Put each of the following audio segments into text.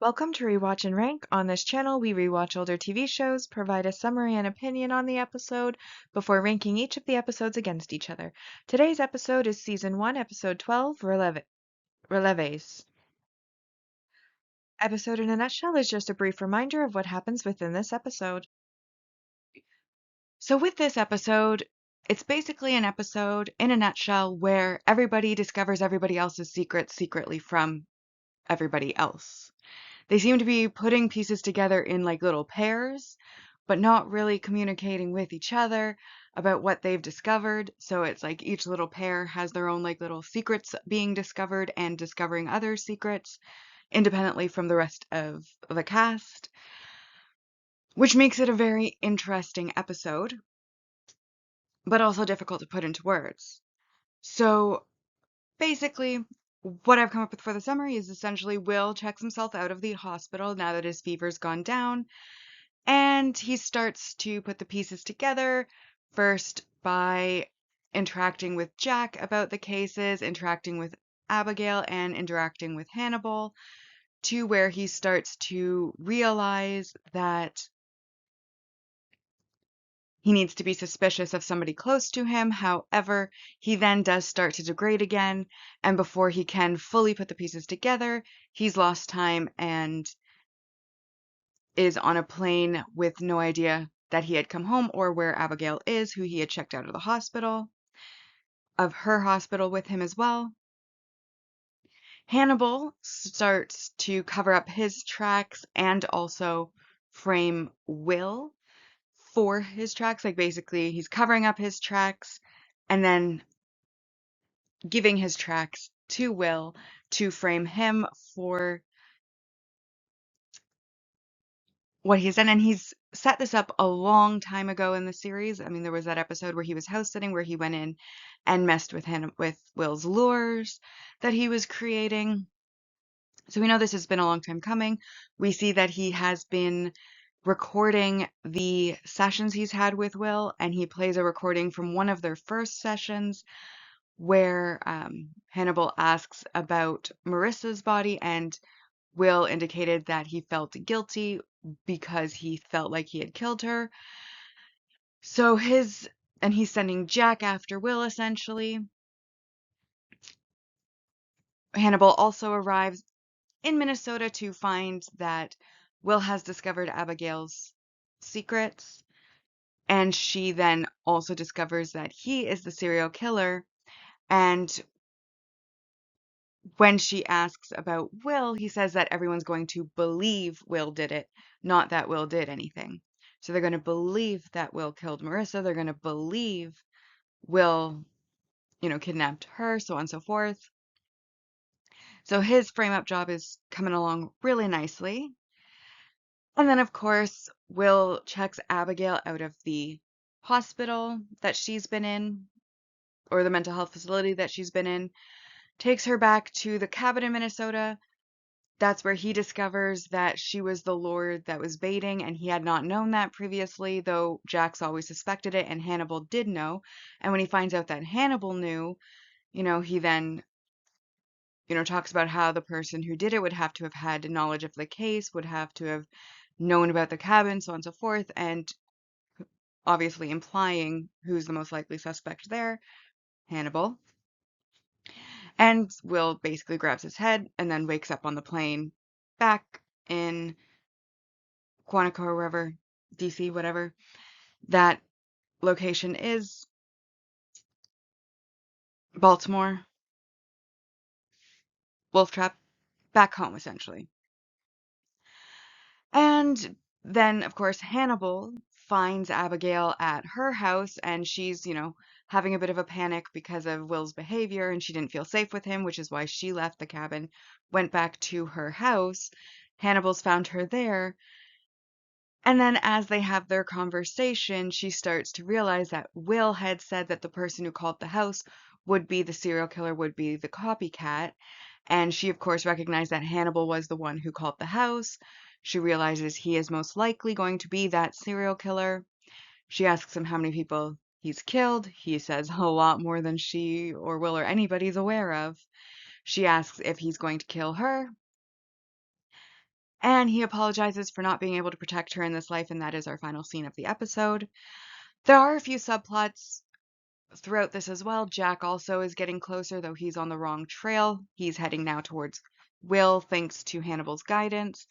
Welcome to Rewatch and Rank. On this channel, we rewatch older TV shows, provide a summary and opinion on the episode before ranking each of the episodes against each other. Today's episode is Season 1, Episode 12, Releves. Episode in a nutshell is just a brief reminder of what happens within this episode. So with this episode, it's basically an episode in a nutshell where everybody discovers everybody else's secrets secretly from everybody else. They seem to be putting pieces together in like little pairs, but not really communicating with each other about what they've discovered. So it's like each little pair has their own like little secrets being discovered and discovering other secrets independently from the rest of the cast, which makes it a very interesting episode, but also difficult to put into words. So basically, what I've come up with for the summary is essentially Will checks himself out of the hospital now that his fever's gone down. And he starts to put the pieces together, first by interacting with Jack about the cases, interacting with Abigail, and interacting with Hannibal, to where he starts to realize that he needs to be suspicious of somebody close to him. However, he then does start to degrade again, and before he can fully put the pieces together, he's lost time and is on a plane with no idea that he had come home or where Abigail is, who he had checked out of her hospital with him as well. Hannibal starts to cover up his tracks and also frame Will for his tracks. Like basically, he's covering up his tracks and then giving his tracks to Will to frame him for what he's done. And he's set this up a long time ago in the series. I mean, there was that episode where he was house sitting, where he went in and messed with Will's lures that he was creating. So we know this has been a long time coming. We see that he has been recording the sessions he's had with Will, and he plays a recording from one of their first sessions where Hannibal asks about Marissa's body, and Will indicated that he felt guilty because he felt like he had killed her. So he's sending Jack after Will essentially. Hannibal also arrives in Minnesota to find that Will has discovered Abigail's secrets, and she then also discovers that he is the serial killer. And when she asks about Will, he says that everyone's going to believe Will did it, not that Will did anything. So they're going to believe that Will killed Marissa. They're going to believe Will, kidnapped her, so on and so forth. So his frame up job is coming along really nicely. And then, of course, Will checks Abigail out of the hospital that she's been in, or the mental health facility that she's been in, takes her back to the cabin in Minnesota. That's where he discovers that she was the Lord that was baiting, and he had not known that previously, though Jax always suspected it, and Hannibal did know. And when he finds out that Hannibal knew, he then, talks about how the person who did it would have to have had knowledge of the case, would have to have known about the cabin, so on and so forth, and obviously implying who's the most likely suspect there, Hannibal. And Will basically grabs his head and then wakes up on the plane back in Quantico or wherever, DC, whatever that location is, Baltimore, Wolf Trap, back home essentially. And then, of course, Hannibal finds Abigail at her house, and she's, having a bit of a panic because of Will's behavior, and she didn't feel safe with him, which is why she left the cabin, went back to her house. Hannibal's found her there. And then as they have their conversation, she starts to realize that Will had said that the person who called the house would be the serial killer, would be the copycat. And she, of course, recognized that Hannibal was the one who called the house. She realizes he is most likely going to be that serial killer. She asks him how many people he's killed. He says a lot more than she or Will or anybody's aware of. She asks if he's going to kill her. And he apologizes for not being able to protect her in this life, and that is our final scene of the episode. There are a few subplots throughout this as well. Jack also is getting closer, though he's on the wrong trail. He's heading now towards Will, thanks to Hannibal's guidance.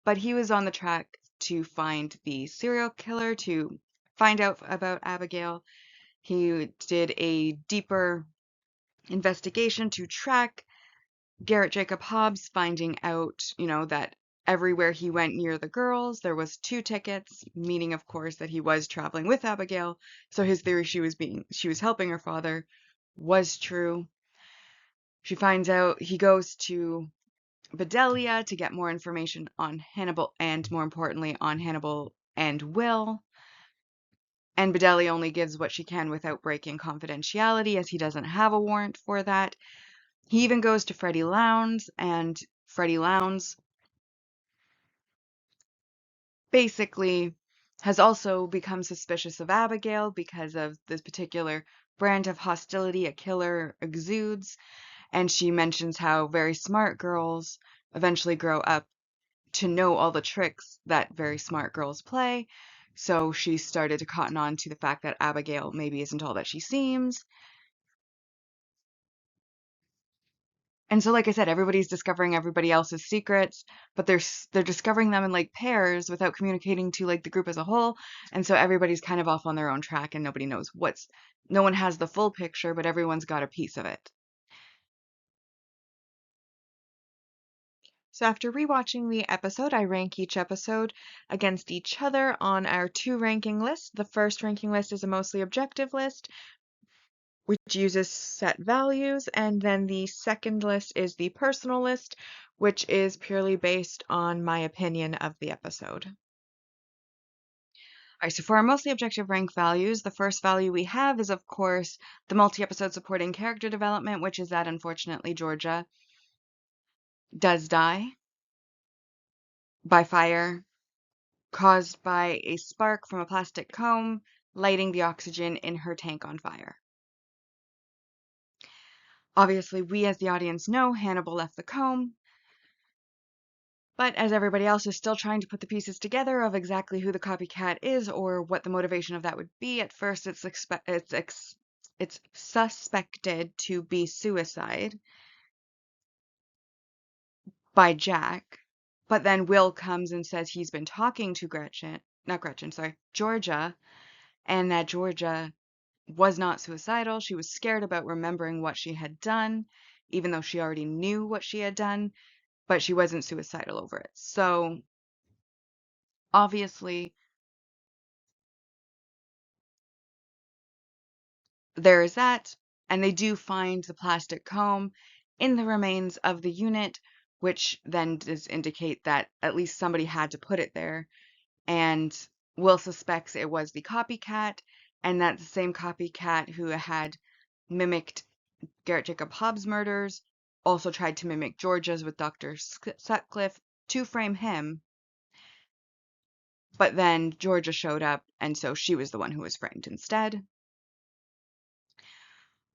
But he was on the track to find the serial killer, to find out about Abigail. He did a deeper investigation to track Garrett Jacob Hobbs, finding out, that everywhere he went near the girls, there was 2 tickets, meaning, of course, that he was traveling with Abigail. So his theory she was helping her father was true. She finds out, he goes to Bedelia to get more information on Hannibal and, more importantly, on Hannibal and Will. And Bedelia only gives what she can without breaking confidentiality, as he doesn't have a warrant for that. He even goes to Freddie Lowndes, and Freddie Lowndes basically has also become suspicious of Abigail because of this particular brand of hostility a killer exudes. And she mentions how very smart girls eventually grow up to know all the tricks that very smart girls play. So she started to cotton on to the fact that Abigail maybe isn't all that she seems. And so, like I said, everybody's discovering everybody else's secrets, but they're discovering them in like pairs without communicating to like the group as a whole. And so everybody's kind of off on their own track, and nobody knows no one has the full picture, but everyone's got a piece of it. So after rewatching the episode, I rank each episode against each other on our 2 ranking lists. The first ranking list is a mostly objective list, which uses set values, and then the second list is the personal list, which is purely based on my opinion of the episode. All right, so for our mostly objective rank values, the first value we have is, of course, the multi-episode supporting character development, which is that, unfortunately, Georgia does die by fire caused by a spark from a plastic comb lighting the oxygen in her tank on fire. Obviously, we as the audience know Hannibal left the comb, but as everybody else is still trying to put the pieces together of exactly who the copycat is or what the motivation of that would be, at first it's suspected to be suicide by Jack, but then Will comes and says he's been talking to Georgia, and that Georgia was not suicidal. She was scared about remembering what she had done, even though she already knew what she had done, but she wasn't suicidal over it. So obviously there is that, and they do find the plastic comb in the remains of the unit, which then does indicate that at least somebody had to put it there, and Will suspects it was the copycat, and that the same copycat who had mimicked Garrett Jacob Hobbs' murders also tried to mimic Georgia's with Dr. Sutcliffe to frame him, but then Georgia showed up, and so she was the one who was framed instead.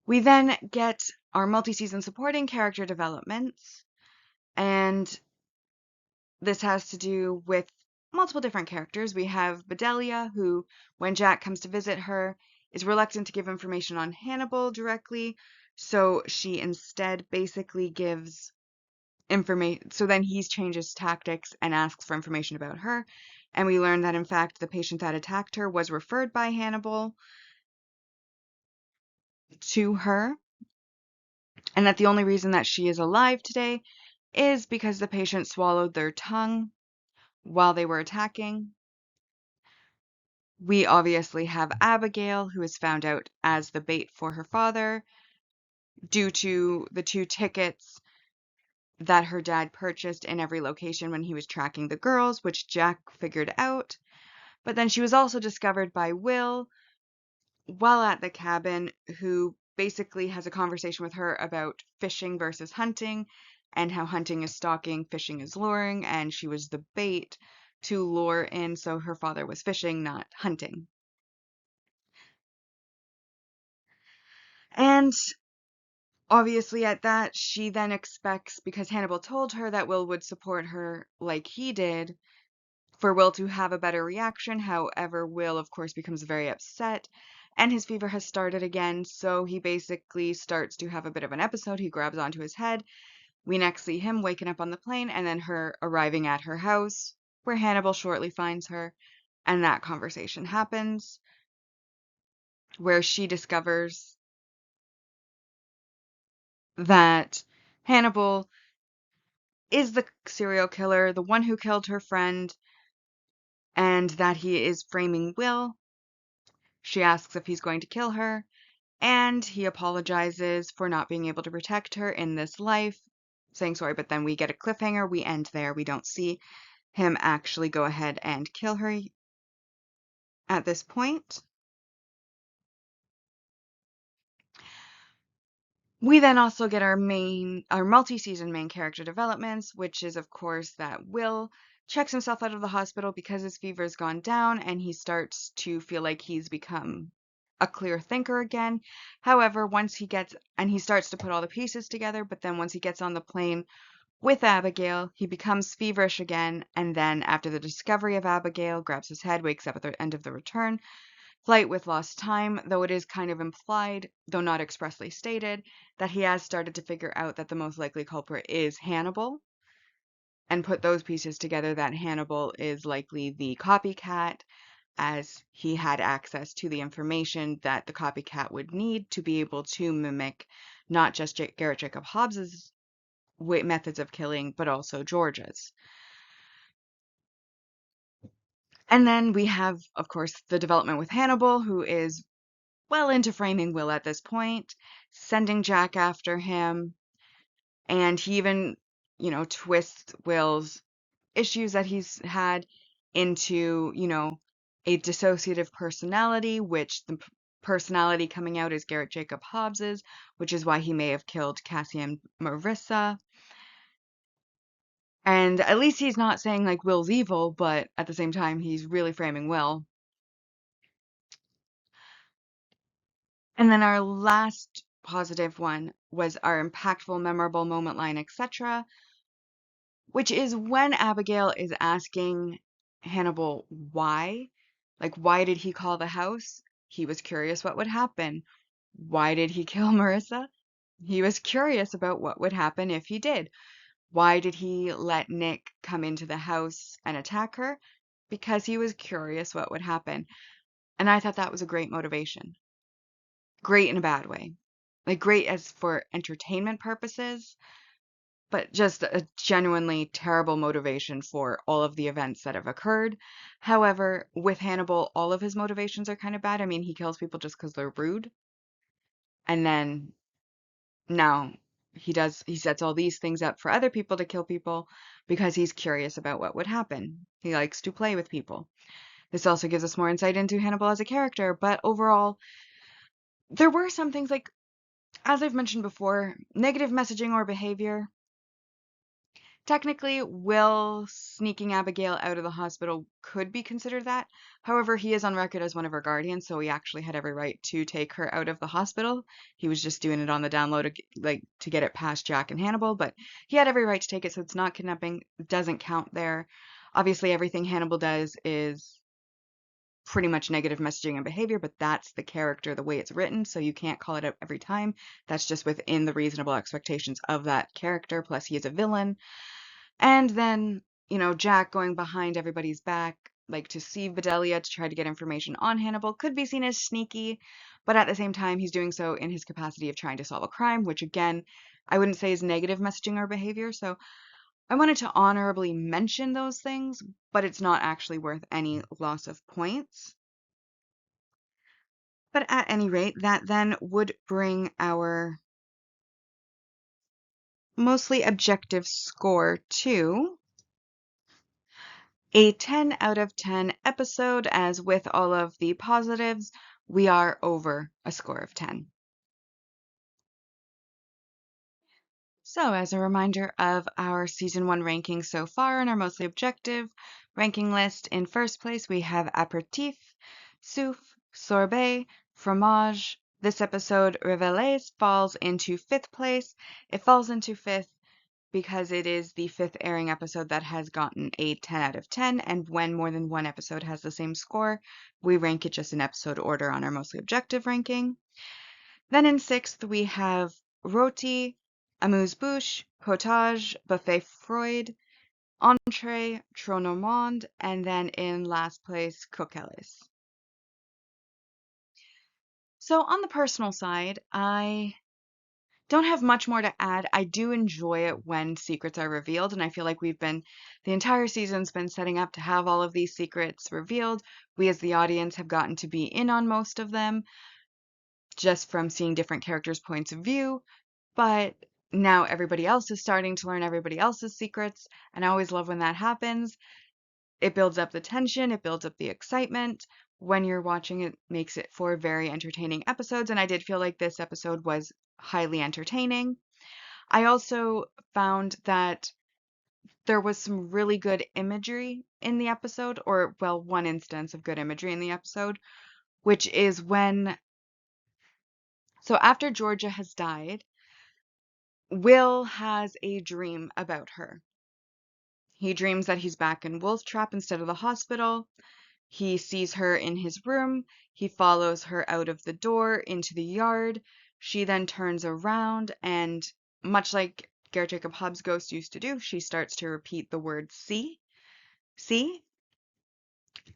We then get our multi-season supporting character developments, and this has to do with multiple different characters. We have Bedelia, who, when Jack comes to visit her, is reluctant to give information on Hannibal directly, so she instead basically gives information. So then he changes tactics and asks for information about her, and we learn that in fact the patient that attacked her was referred by Hannibal to her, and that the only reason that she is alive today is because the patient swallowed their tongue while they were attacking. We obviously have Abigail, who is found out as the bait for her father due to the 2 tickets that her dad purchased in every location when he was tracking the girls, which Jack figured out. But then she was also discovered by Will while at the cabin, who basically has a conversation with her about fishing versus hunting, and how hunting is stalking, fishing is luring, and she was the bait to lure in, so her father was fishing, not hunting. And Obviously, at that, she then expects, because Hannibal told her that Will would support her like he did, for Will to have a better reaction. However, Will, of course, becomes very upset and his fever has started again. So he basically starts to have a bit of an episode. He grabs onto his head. We next see him waking up on the plane and then her arriving at her house, where Hannibal shortly finds her. And that conversation happens where she discovers that Hannibal is the serial killer, the one who killed her friend, and that he is framing Will. She asks if he's going to kill her, and he apologizes for not being able to protect her in this life, saying sorry, but then we get a cliffhanger. We end there. We don't see him actually go ahead and kill her at this point. We then also get our multi-season main character developments, which is, of course, that Will checks himself out of the hospital because his fever's gone down and he starts to feel like he's become a clear thinker again. However, he starts to put all the pieces together, but then once he gets on the plane with Abigail, he becomes feverish again, and then after the discovery of Abigail, grabs his head, wakes up at the end of the return flight with lost time, though it is kind of implied, though not expressly stated, that he has started to figure out that the most likely culprit is Hannibal, and put those pieces together that Hannibal is likely the copycat, as he had access to the information that the copycat would need to be able to mimic not just Garrett Jacob Hobbs's methods of killing, but also George's. And then we have, of course, the development with Hannibal, who is well into framing Will at this point, sending Jack after him, and he even, twists Will's issues that he's had into, a dissociative personality, which the personality coming out is Garrett Jacob Hobbs's, which is why he may have killed Cassie and Marissa. And at least he's not saying like Will's evil, but at the same time, he's really framing Will. And then our last positive one was our impactful, memorable moment line, etc., which is when Abigail is asking Hannibal why. Like, why did he call the house? He was curious what would happen. Why did he kill Marissa? He was curious about what would happen if he did. Why did he let Nick come into the house and attack her? Because he was curious what would happen. And I thought that was a great motivation. Great in a bad way. Like, great as for entertainment purposes, but just a genuinely terrible motivation for all of the events that have occurred. However, with Hannibal, all of his motivations are kind of bad. I mean, he kills people just because they're rude. And then now he sets all these things up for other people to kill people because he's curious about what would happen. He likes to play with people. This also gives us more insight into Hannibal as a character, but overall, there were some things like, as I've mentioned before, negative messaging or behavior. Technically, Will sneaking Abigail out of the hospital could be considered that. However, he is on record as one of her guardians, so he actually had every right to take her out of the hospital. He was just doing it on the download, to get it past Jack and Hannibal, but he had every right to take it, so it's not kidnapping. It doesn't count there. Obviously, everything Hannibal does is pretty much negative messaging and behavior, but that's the character, the way it's written, so you can't call it out every time. That's just within the reasonable expectations of that character, plus he is a villain. And then, Jack going behind everybody's back, like to see Bedelia to try to get information on Hannibal, could be seen as sneaky, but at the same time, he's doing so in his capacity of trying to solve a crime, which again, I wouldn't say is negative messaging or behavior. So I wanted to honorably mention those things, but it's not actually worth any loss of points. But at any rate, that then would bring our mostly objective score to a 10 out of 10 episode, as with all of the positives, we are over a score of 10. So, as a reminder of our season 1 ranking so far and our mostly objective ranking list, in first place we have aperitif, souffle, sorbet, fromage, This episode, Révélés, falls into 5th place. It falls into 5th because it is the 5th airing episode that has gotten a 10 out of 10, and when more than one episode has the same score, we rank it just in episode order on our mostly objective ranking. Then in 6th, we have Rôti, Amuse-bouche, Potage, Buffet Freud, Entrée, Trop Normand, and then in last place, Coquelles. So on the personal side, I don't have much more to add. I do enjoy it when secrets are revealed, and I feel like the entire season's been setting up to have all of these secrets revealed. We as the audience have gotten to be in on most of them just from seeing different characters' points of view, but now everybody else is starting to learn everybody else's secrets, and I always love when that happens. It builds up the tension, it builds up the excitement. When you're watching it, makes it for very entertaining episodes, and I did feel like this episode was highly entertaining. I also found that there was some really good imagery in the episode, or, well, one instance of good imagery in the episode, which is so after Georgia has died, Will has a dream about her. He dreams that he's back in Wolf Trap instead of the hospital. He sees her in his room. He follows her out of the door into the yard. She then turns around and, much like Garrett Jacob Hobbs' ghost used to do, she starts to repeat the word see, see,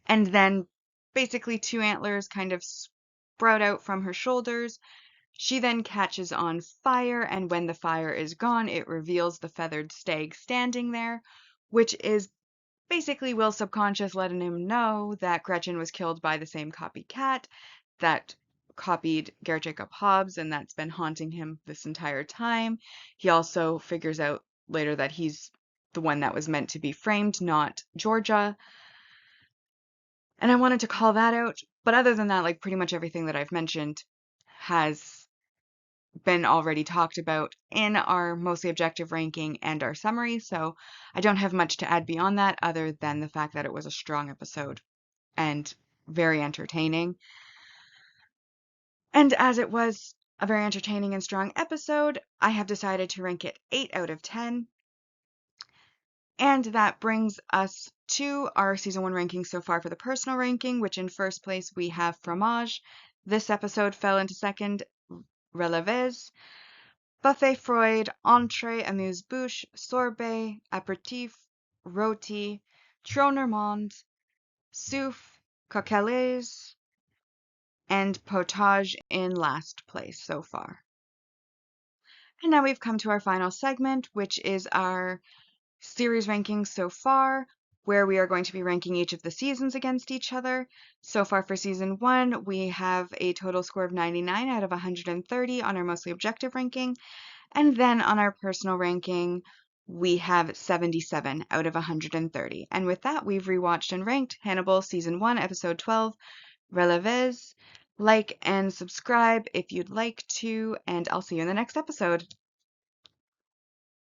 and then basically two antlers kind of sprout out from her shoulders. She then catches on fire, and when the fire is gone, it reveals the feathered stag standing there, which is basically Will's subconscious letting him know that Gretchen was killed by the same copycat that copied Garrett Jacob Hobbs, and that's been haunting him this entire time. He also figures out later that he's the one that was meant to be framed, not Georgia. And I wanted to call that out. But other than that, like pretty much everything that I've mentioned has been already talked about in our mostly objective ranking and our summary, so I don't have much to add beyond that other than the fact that it was a strong episode and very entertaining. And as it was a very entertaining and strong episode, I have decided to rank it 8 out of 10. And that brings us to our season 1 ranking so far for the personal ranking, which in first place we have Fromage. This episode fell into second, Relevés. Buffet Freud, Entrée, Amuse-bouche, Sorbet, Apéritif, Rôti, Trop Normand, Souffle, Coquelles, and Potage in last place so far. And now we've come to our final segment, which is our series rankings so far, where we are going to be ranking each of the seasons against each other. So far for season 1, we have a total score of 99 out of 130 on our mostly objective ranking. And then on our personal ranking, we have 77 out of 130. And with that, we've rewatched and ranked Hannibal Season 1, Episode 12, Relevés. Like and subscribe if you'd like to, and I'll see you in the next episode.